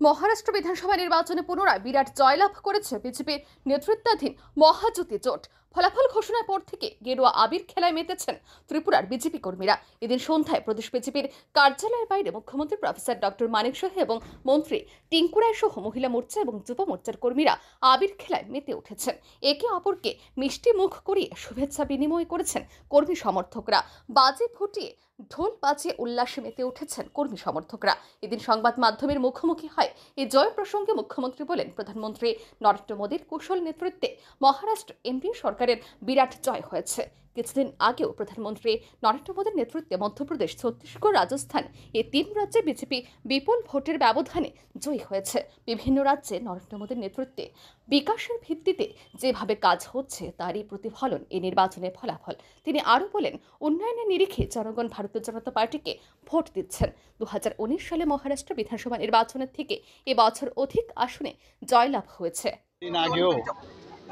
মহারাষ্ট্র বিধানসভা নির্বাচনে পুনরায় বিরাট জয়লাভ করেছে বিজেপির নেতৃত্বাধীন মহাজোটী জোট। ফলাফল ঘোষণার পর থেকে গেরুয়া আবির খেলায় মেতেছেন ত্রিপুরার বিজেপি কর্মীরা। এদিন সন্ধ্যায় প্রদেশ বিজেপির কার্যালয়ের বাইরে মুখ্যমন্ত্রী প্রফেসর ডক্টর মানিক সাহা এবং মন্ত্রী টিঙ্কু রায় সহ মহিলা মোর্চা এবং যুব মোর্চার কর্মীরা আবির খেলায় মেতে উঠেছেন। একে অপরকে মিষ্টি মুখ করিয়ে শুভেচ্ছা বিনিময় করেছেন কর্মী সমর্থকরা। বাজি ফুটিয়ে ঢোল বাজিয়ে উল্লাসে মেতে উঠেছেন কর্মী সমর্থকরা। এদিন সংবাদ মাধ্যমের মুখোমুখি হয় এই জয় প্রসঙ্গে মুখ্যমন্ত্রী বলেন, প্রধানমন্ত্রী নরেন্দ্র মোদীর কুশল নেতৃত্বে মহারাষ্ট্র এনডিএ সরকারের বিরাট জয় হয়েছে। কিছুদিন আগেও প্রধানমন্ত্রী নরেন্দ্র মোদীর নেতৃত্বে মধ্যপ্রদেশ, ছত্তিশগড়, রাজস্থান এই তিন রাজ্যে বিজেপি বিপুল ভোটের ব্যবধানে জয়ী হয়েছে। বিভিন্ন রাজ্যে নরেন্দ্র মোদীর নেতৃত্বে বিকাশের ভিত্তিতে যেভাবে কাজ হচ্ছে তারই প্রতিফলন এই নির্বাচনের ফলাফল। তিনি আরও বলেন, উন্নয়নের নিরিখে জনগণ ভারতীয় জনতা পার্টিকে ভোট দিচ্ছেন। 2019 সালে মহারাষ্ট্র বিধানসভা নির্বাচনের থেকে এবছর অধিক আসনে জয়লাভ হয়েছে।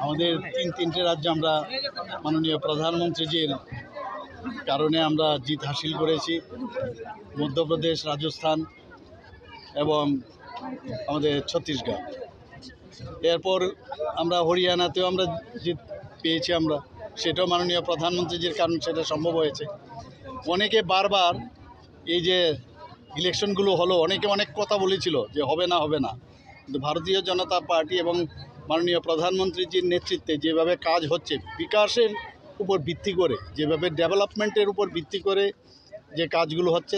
আমাদের তিনটে রাজ্যে আমরা মাননীয় প্রধানমন্ত্রীজির কারণে আমরা জিত হাসিল করেছি। মধ্যপ্রদেশ, রাজস্থান এবং আমাদের ছত্তিশগড়। এরপর আমরা হরিয়ানাতেও আমরা জিত পেয়েছি। আমরা সেটাও মাননীয় প্রধানমন্ত্রীজির কারণে সেটা সম্ভব হয়েছে। অনেকে বারবার এই যে ইলেকশনগুলো হলো, অনেকে অনেক কথা বলেছিল যে হবে না, কিন্তু ভারতীয় জনতা পার্টি এবং মাননীয় প্রধানমন্ত্রীজির নেতৃত্বে যেভাবে কাজ হচ্ছে, বিকাশের উপর ভিত্তি করে, যেভাবে ডেভেলপমেন্টের উপর ভিত্তি করে যে কাজগুলো হচ্ছে,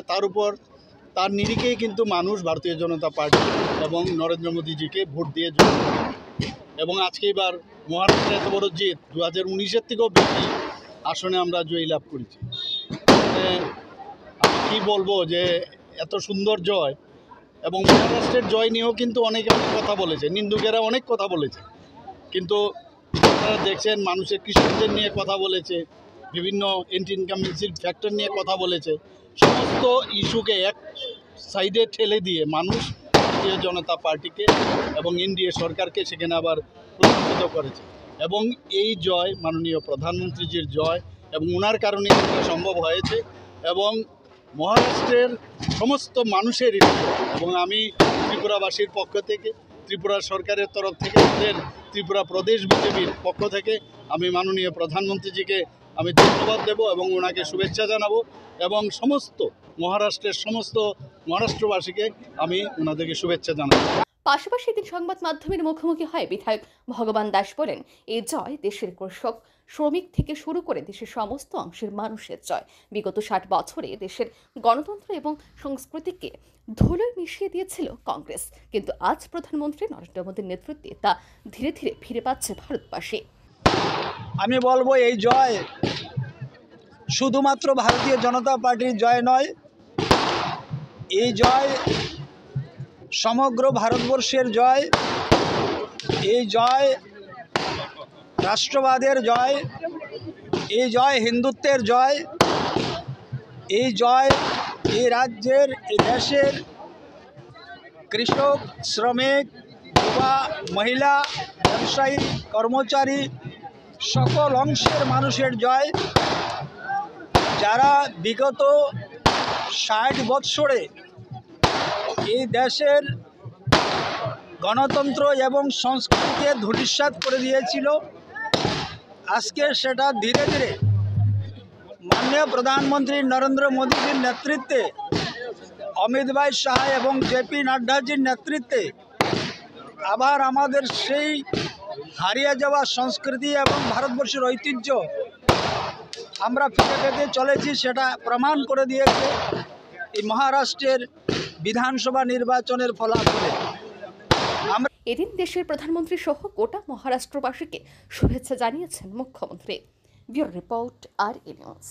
তার নিরিখেই কিন্তু মানুষ ভারতীয় জনতা পার্টি এবং নরেন্দ্র মোদীজিকে ভোট দিয়ে জয়ী করে। এবং আজকে এবার মহারাষ্ট্রে এত বড় জিত, 2019-এর থেকেও বেশি আসনে আমরা জয়ী লাভ করেছি। আমি কী বলবো যে এত সুন্দর জয়, এবং মহারাষ্ট্রের জয় নিয়েও কিন্তু অনেকে অনেক কথা বলেছে, নিন্দুকেরা অনেক কথা বলেছে, কিন্তু আপনারা দেখছেন মানুষের কৃষকদের নিয়ে কথা বলেছে, বিভিন্ন এন্টি ইনকামেন্সির ফ্যাক্টর নিয়ে কথা বলেছে। সমস্ত ইস্যুকে এক সাইডে ঠেলে দিয়ে মানুষ ভারতীয় জনতা পার্টিকে এবং এনডিএ সরকারকে সেখানে আবার প্রতিষ্ঠিত করেছে। এবং এই জয় মাননীয় প্রধানমন্ত্রীজির জয়, এবং ওনার কারণে এটা সম্ভব হয়েছে। এবং মহারাষ্ট্রের সমস্ত মানুষের, এবং আমি ত্রিপুরাবাসীর পক্ষ থেকে, ত্রিপুরা সরকারের তরফ থেকে, আমাদের ত্রিপুরা প্রদেশ বিজেপির পক্ষ থেকে আমি মাননীয় প্রধানমন্ত্রীজিকে আমি ধন্যবাদ দেব এবং ওনাকে শুভেচ্ছা জানাবো, এবং সমস্ত মহারাষ্ট্রবাসীকে আমি ওনাদেরকে শুভেচ্ছা জানাবো। পাশাপাশি এদিন সংবাদ মাধ্যমের মুখোমুখি হয় বিধায়ক ভগবান দাস বলেন, এই জয় দেশের কৃষক, শ্রমিক থেকে শুরু করে দেশের সমস্ত অংশের মানুষের জয়। বিগত 60 বছরে দেশের গণতন্ত্র এবং সংস্কৃতিকে ধুলোয় মিশিয়ে দিয়েছিল কংগ্রেস, কিন্তু আজ প্রধানমন্ত্রী নরেন্দ্র মোদীর নেতৃত্বে তা ধীরে ধীরে ফিরে পাচ্ছে ভারতবাসী। আমি বলবো, এই জয় শুধুমাত্র ভারতীয় জনতা পার্টির জয় নয়, এই জয় সমগ্র ভারতবর্ষের জয়। এই জয় রাষ্ট্রবাদের জয়, এই জয় হিন্দুত্বের জয়, এই জয় এই রাজ্যের, এই দেশের কৃষক, শ্রমিক, যুবা, মহিলা, ব্যবসায়ী, কর্মচারী সকল অংশের মানুষের জয়, যারা বিগত 60 বৎসরে এই দেশের গণতন্ত্র এবং সংস্কৃতিকে ধূলিসাৎ করে দিয়েছিল। আজকে সেটা ধীরে ধীরে মাননীয় প্রধানমন্ত্রী নরেন্দ্র মোদীজির নেতৃত্বে, অমিত ভাই শাহ এবং জেপি নাড্ডাজির নেতৃত্বে আবার আমাদের সেই হারিয়ে যাওয়া সংস্কৃতি এবং ভারতবর্ষের ঐতিহ্য আমরা ফিরে পেতে চলেছি। সেটা প্রমাণ করে দিয়েছে এই মহারাষ্ট্রের বিধানসভা নির্বাচনের ফলাফলে। এদিন দেশের প্রধানমন্ত্রী সহ গোটা মহারাষ্ট্রবাসীকে শুভেচ্ছা জানিয়েছেন মুখ্যমন্ত্রী। ব্যুরো রিপোর্ট, আর নিউজ।